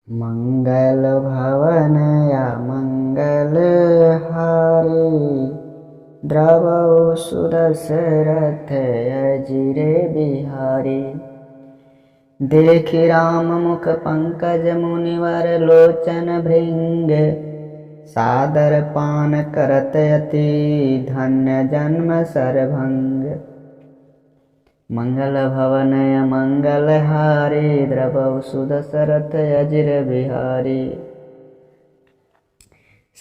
मंगल भवन या मंगल हारी, द्रवौ सुदशरथ अजिरे बिहारी। देखि राम मुख पंकज मुनिवर लोचन भृंग, सादर पान करत अति धन्य जन्म सरभंग। मंगल भवन मंगल हारी, द्रवौ सुदशरथ अजिर बिहारी।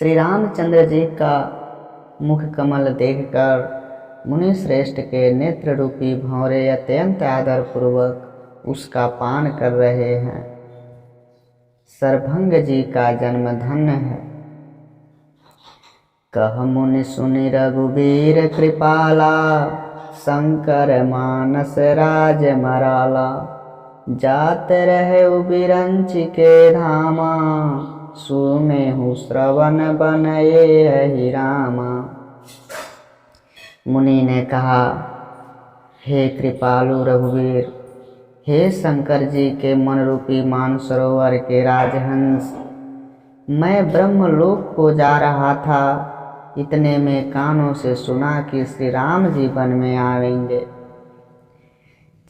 श्री रामचंद्र जी का मुख कमल देखकर मुनि श्रेष्ठ के नेत्र रूपी भंवरे अत्यंत आदर पूर्वक उसका पान कर रहे हैं। सरभंग जी का जन्म धन्य है। कह मुनि सुनि रघुबीर कृपाला, शंकर मानस राज मराला। जात रहे बिरंच के धामा, सुमेहु श्रवण बनये हरि रामा। मुनि ने कहा, हे कृपालु रघुवीर, हे शंकर जी के मन रूपी मानसरोवर के राजहंस, मैं ब्रह्मलोक को जा रहा था। इतने में कानों से सुना कि श्री राम जी वन में आवेंगे।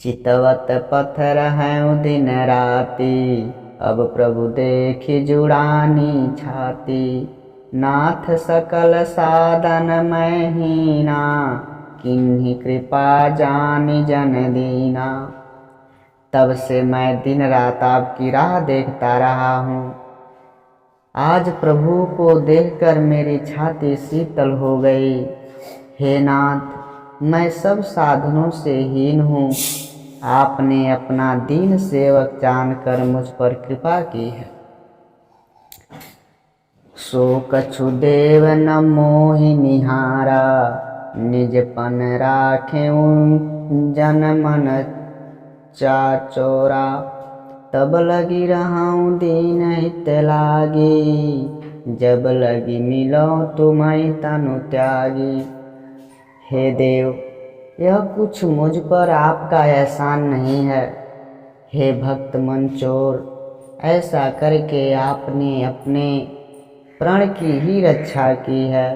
चितवत पत्थर हैं दिन राती, अब प्रभु देखी जुड़ानी छाती। नाथ सकल साधन मैं हीना, किन्हीं कृपा जानी जन दीना। तब से मैं दिन रात आपकी राह देखता रहा हूँ। आज प्रभु को देखकर मेरी छाती शीतल हो गई। हे नाथ, मैं सब साधनों से हीन हूँ। आपने अपना दीन सेवक जानकर मुझ पर कृपा की है। सो कछु देव न मोहि निहारा, निजपन राखे जन मन चाचोरा। तब लगी रहूं दीन हित लागी, जब लगी मिलो तुम्हें तनु त्यागी। हे देव, यह कुछ मुझ पर आपका एहसान नहीं है। हे भक्त मंचोर, ऐसा करके आपने अपने प्राण की ही रक्षा की है।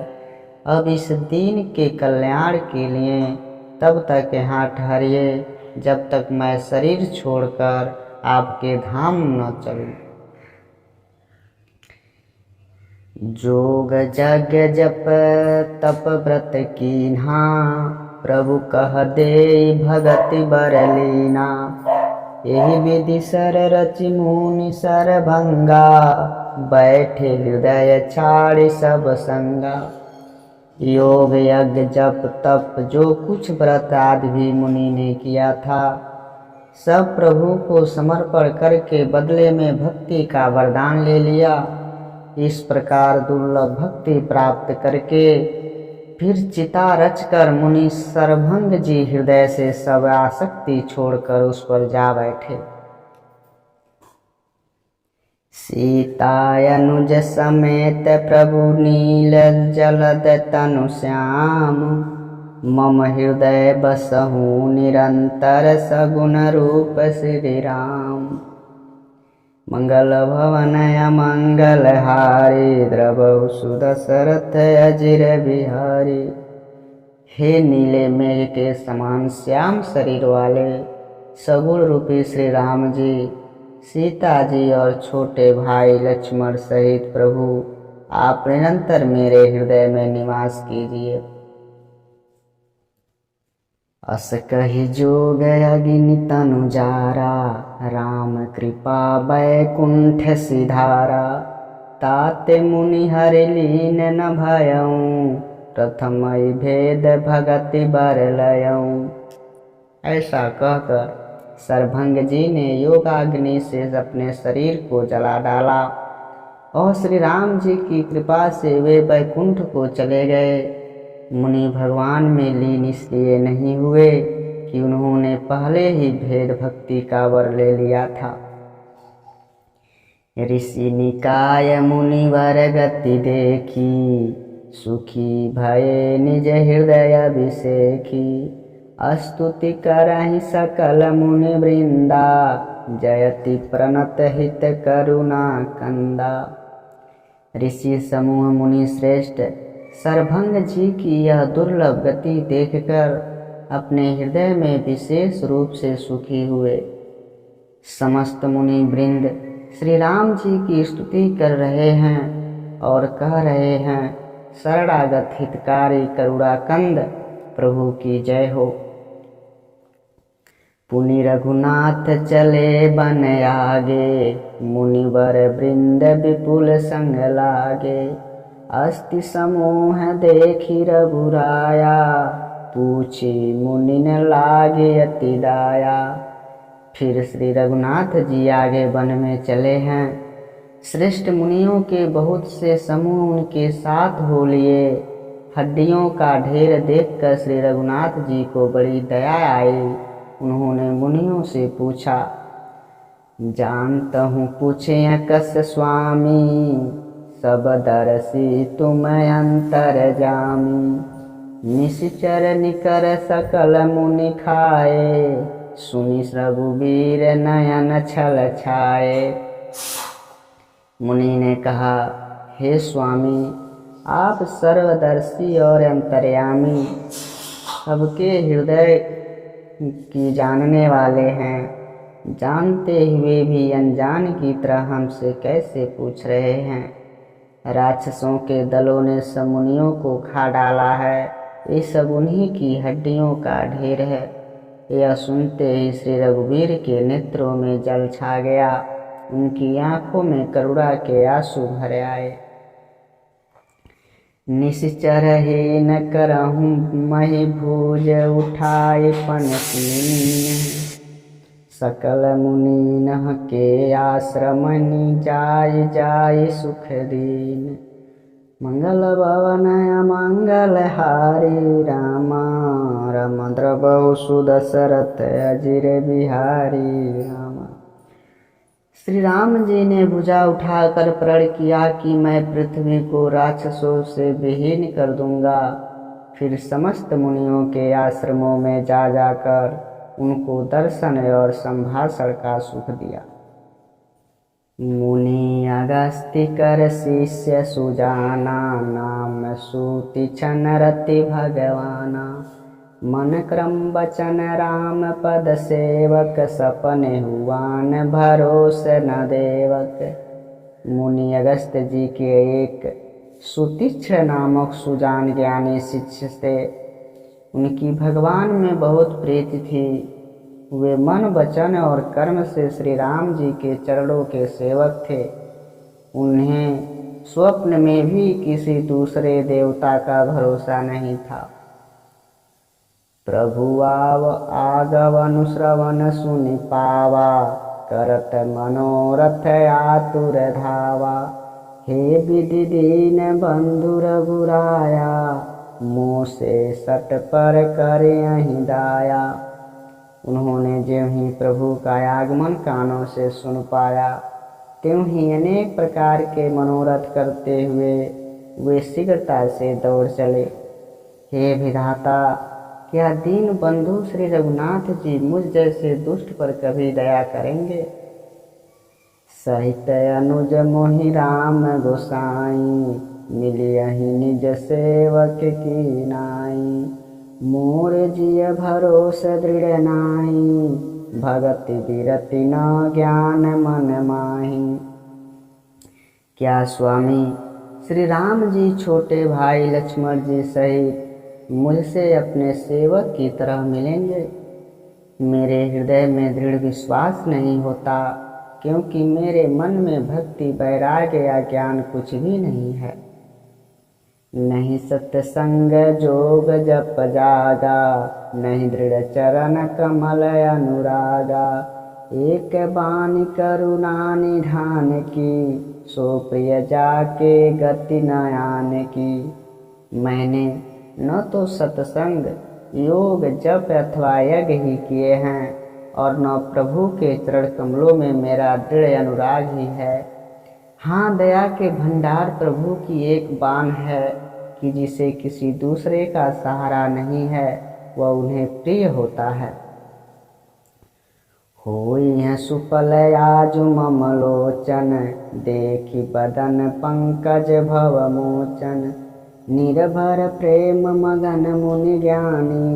अब इस दीन के कल्याण के लिए तब तक यहाँ ठहरिए जब तक मैं शरीर छोड़कर आपके धाम न चलूं। जोग जग जप तप व्रत कीन्हा, प्रभु कह दे भगति बर लीना। यही विधि सर रचि मुनि सरभंगा, बैठे हृदय छाड़ी सब संगा। योग यज्ञ जप तप जो कुछ व्रत आदि भी मुनि ने किया था, सब प्रभु को समर्पण करके बदले में भक्ति का वरदान ले लिया। इस प्रकार दुर्लभ भक्ति प्राप्त करके फिर चिता रचकर मुनि सरभंग जी हृदय से सब आसक्ति छोड़कर उस पर जा बैठे। सीता अनुज समेत प्रभु नील जलद तनु श्याम, मम हृदय बसहु निरंतर सगुण रूप श्री राम। मंगल भवन मंगल हारी, द्रवौ सुदशरथ अजिर बिहारी। हे नीले मेघ के समान श्याम शरीर वाले सगुण रूपी श्री राम जी, सीता जी और छोटे भाई लक्ष्मण सहित प्रभु, आप निरंतर मेरे हृदय में निवास कीजिए। अस कहि जोग अगिनि तनु जारा, राम कृपा बैकुंठ सिधारा। ताते मुनि हरि लीन न भयऊं, प्रथम भेद भगति बर लयऊं। ऐसा कहकर सरभंग जी ने योगाग्नि से अपने शरीर को जला डाला और श्री राम जी की कृपा से वे बैकुंठ को चले गए। मुनि भगवान में लीन इसलिए नहीं हुए कि उन्होंने पहले ही भेद भक्ति का वर ले लिया था। ऋषि निकाय मुनिवर गति देखी, सुखी भये निज हृदय अभिषेकी। स्तुति करहि सकल मुनि वृंदा, जयति प्रणत हित करुणा कंदा। ऋषि समूह मुनि श्रेष्ठ सरभंग जी की यह दुर्लभ गति देखकर अपने हृदय में विशेष रूप से सुखी हुए। समस्त मुनि वृंद श्री राम जी की स्तुति कर रहे हैं और कह रहे हैं, शरणागत हितकारी करुणाकंद प्रभु की जय हो। पुनि रघुनाथ चले बन आगे, मुनिवर वृंद विपुल संग लागे। अस्ति समूह देखी रघुराया, पूछी मुनि न लागे अति दाया। फिर श्री रघुनाथ जी आगे वन में चले हैं। श्रेष्ठ मुनियों के बहुत से समूह उनके साथ हो लिए। हड्डियों का ढेर देखकर श्री रघुनाथ जी को बड़ी दया आई। उन्होंने मुनियों से पूछा, जानता हूँ पूछे कस स्वामी, सब दरसी तुम अंतर जामी। निश्चर निकर सकल मुनि खाए, सुनि रघुबीर नयन छल छाए। मुनि ने कहा, हे स्वामी, आप सर्वदर्शी और अंतर्यामी, सबके हृदय की जानने वाले हैं। जानते हुए भी अनजान की तरह हमसे कैसे पूछ रहे हैं। राक्षसों के दलों ने सब मुनियों को खा डाला है। ये सब उन्हीं की हड्डियों का ढेर है। यह सुनते ही श्री रघुवीर के नेत्रों में जल छा गया। उनकी आंखों में करुणा के आंसू भर आए। निश्चर ही न करहूँ मही भूज, उठाए पनकीन। सकल मुनि नह के आश्रमनि, जाय जाय सुख दीन। मंगल भवन अमंगल हारी, रामा रमद्र बहु सुदशरथ अजिर बिहारी रामा। श्री राम जी ने भुजा उठाकर प्रण किया कि मैं पृथ्वी को राक्षसों से विहीन कर दूंगा। फिर समस्त मुनियों के आश्रमों में जा जाकर उनको दर्शन और संभाषण का सुख दिया। मुनि अगस्त्य कर शिष्य सुजाना, नाम सूति छन रति भगवाना। मन क्रम बचन राम पद सेवक, सपने हुआन भरोस न देवक। मुनि अगस्त्य जी के एक सुतीक्ष्ण नामक सुजान ज्ञानी शिष्य थे। उनकी भगवान में बहुत प्रीति थी। वे मन वचन और कर्म से श्री राम जी के चरणों के सेवक थे। उन्हें स्वप्न में भी किसी दूसरे देवता का भरोसा नहीं था। प्रभु आव आगवन श्रवण सुनि पावा, करत मनोरथ आतुर धावा। हे विधि दीन बंधु रघुराया, मुँह से सट पर करे अहि दाया। उन्होंने ज्यों ही प्रभु का आगमन कानों से सुन पाया, त्यों ही अनेक प्रकार के मनोरथ करते हुए वे शीघ्रता से दौड़ चले। हे विधाता, क्या दीन बंधु श्री रघुनाथ जी मुझ जैसे दुष्ट पर कभी दया करेंगे। सहित अनुज मोहि राम गोसाई, मिलियहि निज सेवक की नाई। मोर जिय भरोस दृढ़ नाहि, भगति विरति न ज्ञान मन माही। क्या स्वामी श्री राम जी छोटे भाई लक्ष्मण जी सहित मुझसे अपने सेवक की तरह मिलेंगे। मेरे हृदय में दृढ़ विश्वास नहीं होता, क्योंकि मेरे मन में भक्ति वैराग्य या ज्ञान कुछ भी नहीं है। नहीं सत्संग जोग जप जागा, नहीं दृढ़ चरण कमल अनुरागा। एक बानी करुणा निधान की, सो प्रिय जाके गति न आने की। मैंने न तो सत्संग योग जप अथवा यज्ञ ही किए हैं, और न प्रभु के चरण कमलों में मेरा दृढ़ अनुराग ही है। हाँ, दया के भंडार प्रभु की एक बान है कि जिसे किसी दूसरे का सहारा नहीं है, वह उन्हें प्रिय होता है। होई है सुपल आजु ममलोचन, देखी बदन पंकज भव मोचन। निर्भर प्रेम मगन मुनि ज्ञानी,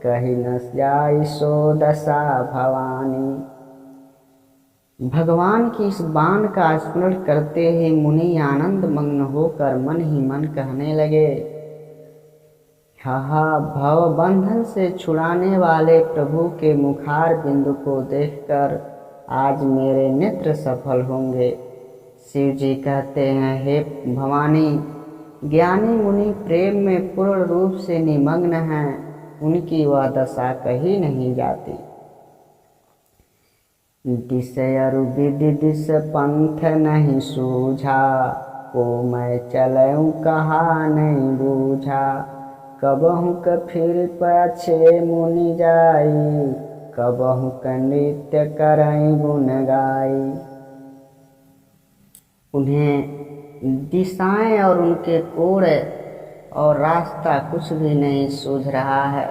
कही न जाई सो दशा भवानी। भगवान की इस बाण का स्मरण करते ही मुनि आनंद मग्न होकर मन ही मन कहने लगे, हा भव बंधन से छुड़ाने वाले प्रभु के मुखार बिंदु को देखकर आज मेरे नेत्र सफल होंगे। शिव जी कहते हैं, हे भवानी, ज्ञानी मुनि प्रेम में पूर्ण रूप से निमग्न हैं, उनकी वह दशा कही नहीं जाती। दिस अरु विधि दिस पंथ नहीं सूझा, को मैं चलऊं कहा नहीं बूझा। कबहु क फिर पाछे मुनि जाई, कबहु क नृत्य करई गुण गाई। उन्हें दिशाएं और उनके कोण और रास्ता कुछ भी नहीं सूझ रहा है।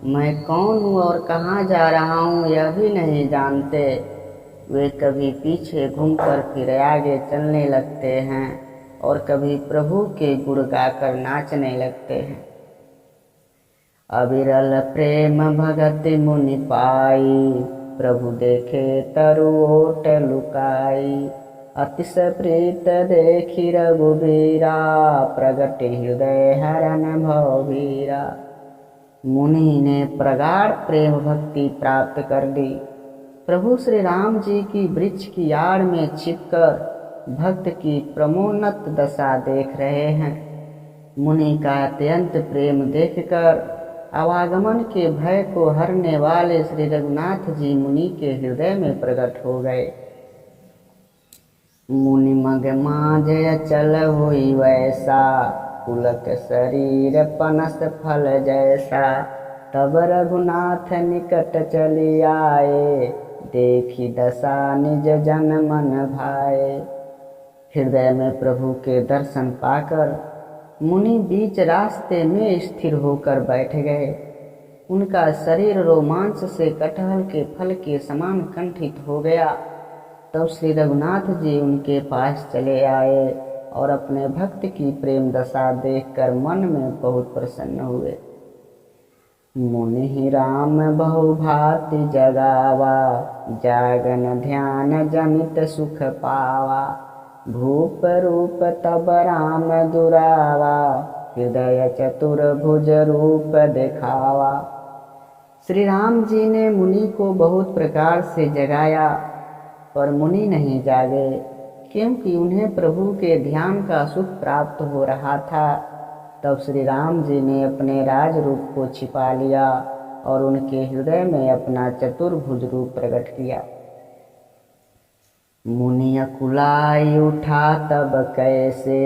मैं कौन हूँ और कहाँ जा रहा हूँ यह भी नहीं जानते। वे कभी पीछे घूमकर फिर आगे चलने लगते हैं और कभी प्रभु के गुण गाकर नाचने लगते हैं। अविरल प्रेम भगति मुनि पाई, प्रभु देखे तरु ओट लुकाई। अतिशय प्रीत देखी रघुबीरा, प्रगट हृदय हरन भवबीरा। मुनि ने प्रगाढ़ प्रेम भक्ति प्राप्त कर दी। प्रभु श्री राम जी की वृक्ष की आड़ में छिपकर भक्त की प्रमोन्नत दशा देख रहे हैं। मुनि का अत्यंत प्रेम देखकर आवागमन के भय को हरने वाले श्री रघुनाथ जी मुनि के हृदय में प्रकट हो गए। मुनि मग माँझ अचल हुई वैसा, पुलक शरीर पनस फल जैसा। तब रघुनाथ निकट चली आए, देखी दशा निज जन मन भाए। हृदय में प्रभु के दर्शन पाकर मुनि बीच रास्ते में स्थिर होकर बैठ गए। उनका शरीर रोमांच से कटहल के फल के समान कंठित हो गया। तब श्री रघुनाथ जी उनके पास चले आए और अपने भक्त की प्रेम दशा देखकर मन में बहुत प्रसन्न हुए। मुनि राम बहु भांति जगावा, जागन ध्यान जनित सुख पावा। भूप रूप तब राम दुरावा, हृदय चतुर्भुज रूप दिखावा। श्री राम जी ने मुनि को बहुत प्रकार से जगाया, पर मुनि नहीं जागे, क्योंकि उन्हें प्रभु के ध्यान का सुख प्राप्त हो रहा था। तब श्री राम जी ने अपने राज रूप को छिपा लिया और उनके हृदय में अपना चतुर्भुज रूप प्रकट किया। मुनि अकुलाई उठा तब कैसे,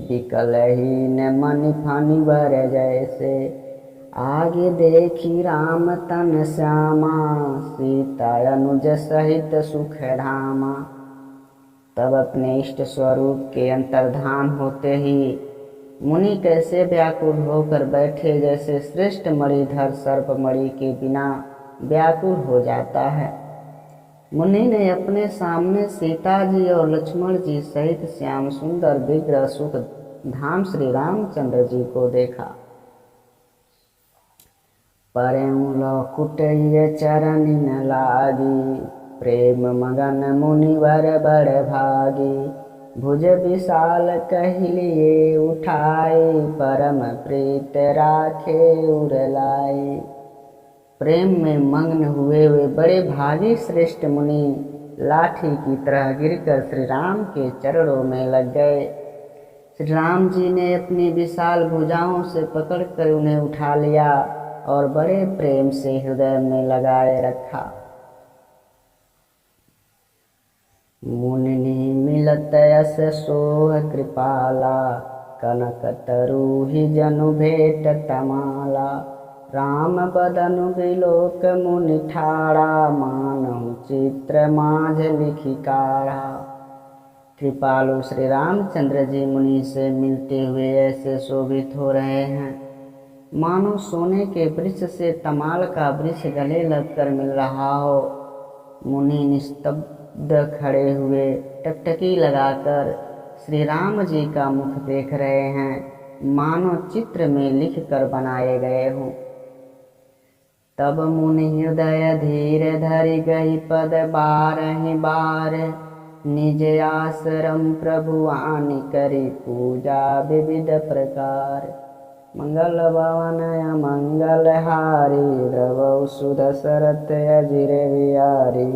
बिकल ही न मनि फानि बर जैसे। आगे देखी राम तन श्यामा, सीता अनुज सहित सुख धामा। तब अपने इष्ट स्वरूप के अंतर्धान होते ही मुनि कैसे व्याकुल होकर बैठे, जैसे श्रेष्ठ मणिधर सर्प मणि के बिना व्याकुल हो जाता है। मुनि ने अपने सामने सीता जी और लक्ष्मण जी सहित श्याम सुंदर विग्रह सुख धाम श्री रामचंद्र जी को देखा। परउल कुटय चरण न लागी, प्रेम मगन मुनिवर बड़ भागी। भुज विशाल कहलिए उठाई, परम प्रीत राखे उरलाई। प्रेम में मग्न हुए वे बड़े भागी श्रेष्ठ मुनि लाठी की तरह गिरकर श्री राम के चरणों में लग गए। श्री राम जी ने अपनी विशाल भुजाओं से पकड़कर उन्हें उठा लिया और बड़े प्रेम से हृदय में लगाए रखा। मुनि मिलत यस सोह कृपाला, कनक तरु ही जनु भेट तमाला। राम बदनु बिलोक मुनि ठाड़ा, मानहु चित्र माझ लिखी काढ़ा। कृपालु श्री रामचंद्र जी मुनि से मिलते हुए ऐसे शोभित हो रहे हैं, मानो सोने के वृक्ष से तमाल का वृक्ष गले लगकर मिल रहा हो। मुनि निस्तब्ध खड़े हुए टकटकी लगाकर श्री राम जी का मुख देख रहे हैं, मानो चित्र में लिख कर बनाए गए हों। तब मुनि हृदय धीर धरि गई पद बारहि बार, निज आश्रम प्रभु आनि करी पूजा विविध प्रकार। मंगल भवन मंगल हारी, द्रवौ सुदशरथ अजिर बिहारी।